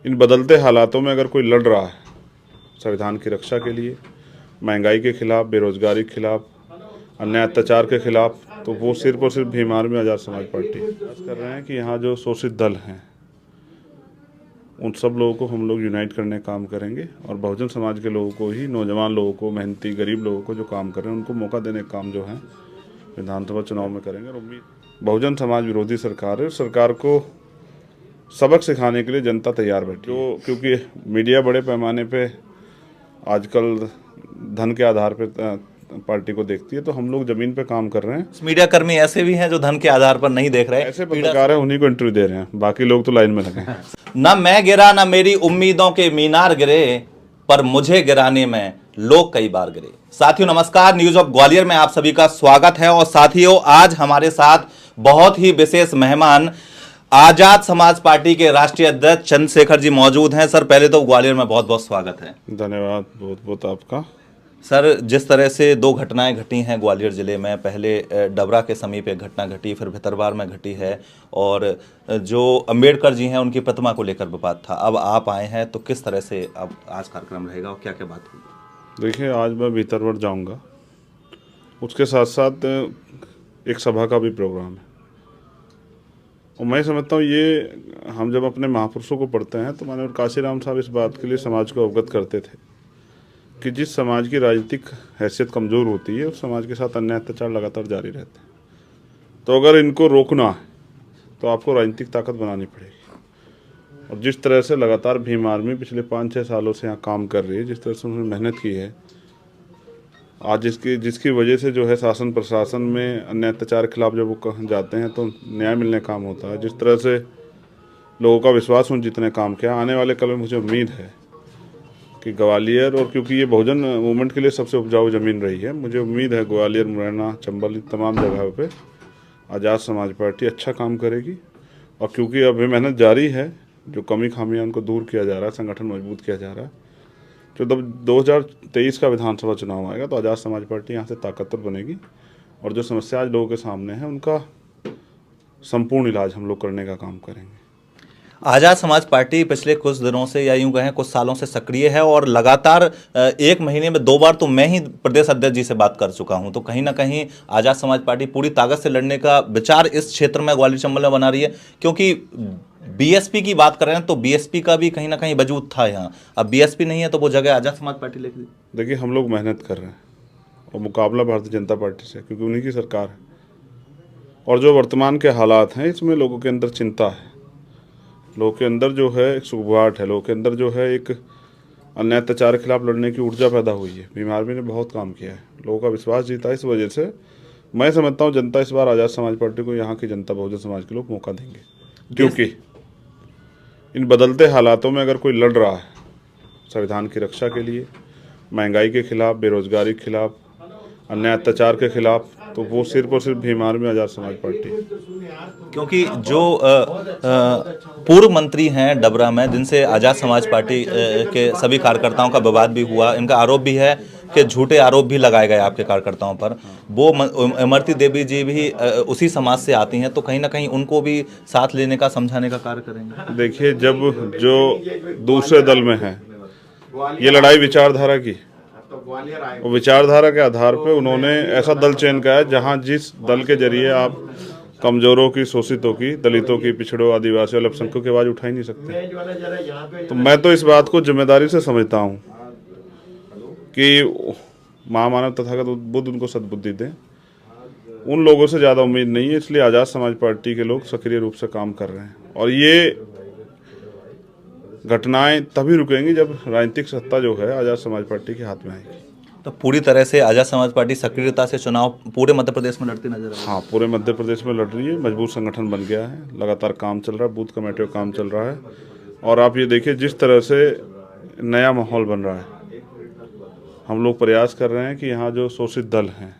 इन बदलते हालातों में अगर कोई लड़ रहा है संविधान की रक्षा के लिए, महंगाई के खिलाफ, बेरोजगारी के खिलाफ, अन्य अत्याचार के खिलाफ, तो वो सिर्फ और सिर्फ भीम आर्मी आज़ाद समाज पार्टी प्रयास कर रहे हैं कि यहाँ जो शोषित दल हैं उन सब लोगों को हम लोग यूनाइट करने का काम करेंगे और बहुजन समाज के लोगों को ही, नौजवान लोगों को, मेहनती गरीब लोगों को जो काम कर रहे हैं उनको मौका देने का काम जो है विधानसभा चुनाव में करेंगे। और उम्मीद बहुजन समाज विरोधी सरकार है, सरकार को सबक सिखाने के लिए जनता तैयार बैठी है। क्योंकि मीडिया बड़े पैमाने पे आजकल धन के आधार पे पार्टी को देखती है, तो हम लोग जमीन पे काम कर रहे हैं। मीडिया कर्मी ऐसे भी हैं जो धन के आधार पर नहीं देख रहे। ऐसे पत्रकार हैं, उन्हीं को इंटरव्यू दे रहे हैं, बाकी लोग तो लाइन में लगे हैं। ना मैं गिरा ना मेरी उम्मीदों के मीनार गिरे, पर मुझे गिराने में लोग कई बार गिरे। साथियों नमस्कार, न्यूज ऑफ ग्वालियर में आप सभी का स्वागत है। और साथियों, आज हमारे साथ बहुत ही विशेष मेहमान आजाद समाज पार्टी के राष्ट्रीय अध्यक्ष चंद्रशेखर जी मौजूद हैं। सर, पहले तो ग्वालियर में बहुत बहुत स्वागत है। धन्यवाद बहुत बहुत आपका। सर, जिस तरह से दो घटनाएं घटी हैं ग्वालियर जिले में, पहले डबरा के समीप एक घटना घटी, फिर भितरवार में घटी है, और जो अंबेडकर जी हैं उनकी प्रतिमा को लेकर विवाद था। अब आप आए हैं, तो किस तरह से अब आज कार्यक्रम रहेगा और क्या क्या बात होगी? देखिए, आज मैं भितरवार जाऊंगा, उसके साथ साथ एक सभा का भी प्रोग्राम है। और मैं समझता हूँ ये हम जब अपने महापुरुषों को पढ़ते हैं तो माननीय काशीराम साहब इस बात के लिए समाज को अवगत करते थे कि जिस समाज की राजनीतिक हैसियत कमज़ोर होती है उस समाज के साथ अन्याय अत्याचार लगातार जारी रहते हैं। तो अगर इनको रोकना है तो आपको राजनीतिक ताकत बनानी पड़ेगी। और जिस तरह से लगातार भीम आर्मी पिछले 5-6 सालों से यहाँ काम कर रही है, जिस तरह से उन्होंने मेहनत की है, आज जिसकी वजह से जो है शासन प्रशासन में अन्य अत्याचार के खिलाफ जब वो जाते हैं तो न्याय मिलने काम होता है। जिस तरह से लोगों का विश्वास उन जितने काम किया, आने वाले कल में मुझे उम्मीद है कि ग्वालियर, और क्योंकि ये बहुजन मूवमेंट के लिए सबसे उपजाऊ ज़मीन रही है, मुझे उम्मीद है ग्वालियर, मुरैना, चंबल, तमाम जगहों पे आज़ाद समाज पार्टी अच्छा काम करेगी। और क्योंकि अभी मेहनत जारी है, जो कमी खामियां उनको दूर किया जा रहा है, संगठन मजबूत किया जा रहा है, तो जब 2023 का विधानसभा चुनाव आएगा तो आज़ाद समाज पार्टी यहाँ से ताकतवर बनेगी और जो समस्या आज लोगों के सामने है उनका संपूर्ण इलाज हम लोग करने का काम करेंगे। आजाद समाज पार्टी पिछले कुछ दिनों से, या यूं कहें कुछ सालों से सक्रिय है, और लगातार एक महीने में 2 बार तो मैं ही प्रदेश अध्यक्ष जी से बात कर चुका हूं। तो कहीं ना कहीं आजाद समाज पार्टी पूरी ताकत से लड़ने का विचार इस क्षेत्र में, ग्वालियर चंबल में बना रही है। क्योंकि बीएसपी की बात कर रहे हैं तो बीएसपी का भी कहीं ना कहीं वजूद था यहाँ, अब बीएसपी नहीं है तो वो जगह आजाद समाज पार्टी लेके। देखिए, हम लोग मेहनत कर रहे हैं और मुकाबला भारतीय जनता पार्टी से, क्योंकि उन्हीं की सरकार है। और जो वर्तमान के हालात हैं इसमें लोगों के अंदर चिंता है, लोगों के अंदर जो है एक सुगबुगाहट है, लोगों के अंदर जो है एक अन्याय अत्याचार के खिलाफ लड़ने की ऊर्जा पैदा हुई है। भीम आर्मी ने बहुत काम किया है, लोगों का विश्वास जीता है। इस वजह से मैं समझता हूँ जनता इस बार आज़ाद समाज पार्टी को, यहाँ की जनता, बहुजन समाज के लोग मौका देंगे। क्योंकि इन बदलते हालातों में अगर कोई लड़ रहा है संविधान की रक्षा के लिए, महंगाई के खिलाफ, बेरोजगारी के खिलाफ, अन्य अत्याचार के खिलाफ, तो वो सिर्फ और सिर्फ भीम आर्मी आज़ाद समाज पार्टी। क्योंकि जो पूर्व मंत्री हैं डबरा में, जिनसे आजाद समाज पार्टी के सभी कार्यकर्ताओं का विवाद भी हुआ, इनका आरोप भी है कि झूठे आरोप भी लगाए गए आपके कार्यकर्ताओं पर। वो इमरती देवी जी भी उसी समाज से आती हैं, तो कहीं ना कहीं उनको भी साथ लेने का, समझाने का कार्य करेंगे। देखिए, जब जो दूसरे दल में है, ये लड़ाई विचारधारा की, और विचारधारा के आधार पे उन्होंने ऐसा दल चयन किया है जहां जिस दल के जरिए आप कमजोरों की, शोषितों की, दलितों की, पिछड़ों, आदिवासी, अल्पसंख्यकों की आवाज उठा ही नहीं सकते। तो मैं तो इस बात को जिम्मेदारी से समझता हूं कि महामानव तथागत बुद्ध उनको सद्बुद्धि दें। उन लोगों से ज़्यादा उम्मीद नहीं है, इसलिए आज़ाद समाज पार्टी के लोग सक्रिय रूप से काम कर रहे हैं। और ये घटनाएं तभी रुकेंगी जब राजनीतिक सत्ता जो है आज़ाद समाज पार्टी के हाथ में आएगी। तो पूरी तरह से आजाद समाज पार्टी सक्रियता से चुनाव पूरे मध्य प्रदेश में लड़ती नजर आ रही है। हाँ, पूरे मध्य प्रदेश में लड़ रही है, मजबूत संगठन बन गया है, लगातार काम चल रहा है, बूथ कमेटी का काम चल रहा है। और आप ये देखिए जिस तरह से नया माहौल बन रहा है, हम लोग प्रयास कर रहे हैं कि यहाँ जो शोषित दल हैं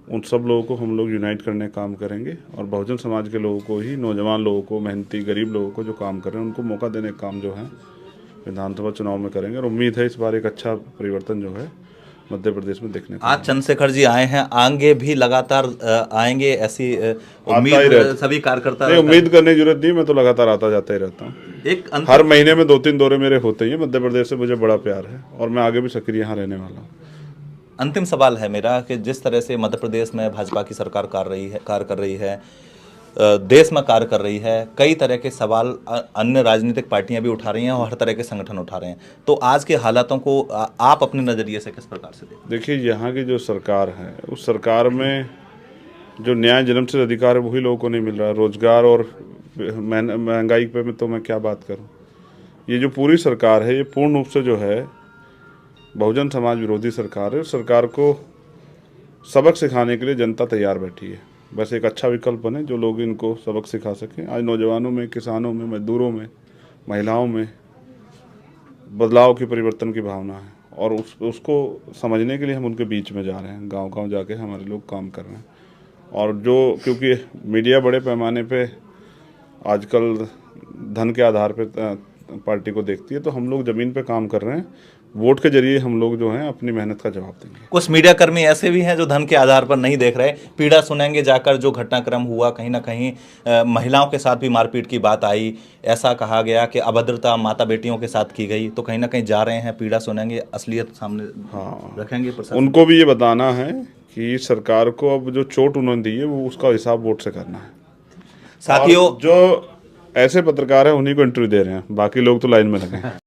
उन सब लोगों को हम लोग यूनाइट करने का काम करेंगे और बहुजन समाज के लोगों को ही, नौजवान लोगों को, मेहनती गरीब लोगों को जो काम कर रहे हैं उनको मौका देने का काम जो है विधानसभा चुनाव में करेंगे। और उम्मीद है इस बार एक अच्छा परिवर्तन जो है मध्य प्रदेश में देखने को आज चंद्रशेखर जी आए हैं, आगे भी लगातार आएंगे, ऐसी आता ही उम्मीद रहता। सभी कार्यकर्ता नहीं, उम्मीद करने की जरूरत नहीं, मैं तो लगातार आता जाता ही रहता हूँ। एक हर महीने में 2-3 दौरे मेरे होते ही हैं। मध्य प्रदेश से मुझे बड़ा प्यार है और मैं आगे भी सक्रिय यहाँ रहने वाला हूँ। अंतिम सवाल है मेरा कि जिस तरह से मध्य प्रदेश में भाजपा की सरकार कार्य कर रही है, देश में कार्य कर रही है, कई तरह के सवाल अन्य राजनीतिक पार्टियां भी उठा रही हैं और हर तरह के संगठन उठा रहे हैं, तो आज के हालातों को आप अपने नज़रिए से किस प्रकार से देखते हैं? देखिए, यहाँ की जो सरकार है, उस सरकार में जो न्याय जन्म से अधिकार है वही लोगों को नहीं मिल रहा है। रोजगार और महंगाई पे तो मैं क्या बात करूँ। ये जो पूरी सरकार है, ये पूर्ण रूप से जो है बहुजन समाज विरोधी सरकार है। सरकार को सबक सिखाने के लिए जनता तैयार बैठी है। बस एक अच्छा विकल्प बने जो लोग इनको सबक सिखा सकें। आज नौजवानों में, किसानों में, मजदूरों में, महिलाओं में बदलाव की, परिवर्तन की भावना है और उसको समझने के लिए हम उनके बीच में जा रहे हैं। गांव-गांव जाके हमारे लोग काम कर रहे हैं और जो, क्योंकि मीडिया बड़े पैमाने पे आजकल धन के आधार पे पार्टी को देखती है, तो हम लोग ज़मीन पे काम कर रहे हैं। वोट के जरिए हम लोग जो हैं अपनी मेहनत का जवाब देंगे। कुछ मीडिया कर्मी ऐसे भी हैं जो धन के आधार पर नहीं देख रहे, पीड़ा सुनेंगे जाकर। जो घटनाक्रम हुआ, कहीं ना कहीं महिलाओं के साथ भी मारपीट की बात आई, ऐसा कहा गया कि अभद्रता माता बेटियों के साथ की गई, तो कहीं ना कहीं जा रहे हैं, पीड़ा सुनेंगे, असलियत सामने रखेंगे। उनको भी ये बताना है कि सरकार को अब जो चोट उन्होंने दी है वो उसका हिसाब वोट से करना है। साथियों, जो ऐसे पत्रकार हैं उन्हीं को इंटरव्यू दे रहे हैं, बाकी लोग तो लाइन में लगे हैं।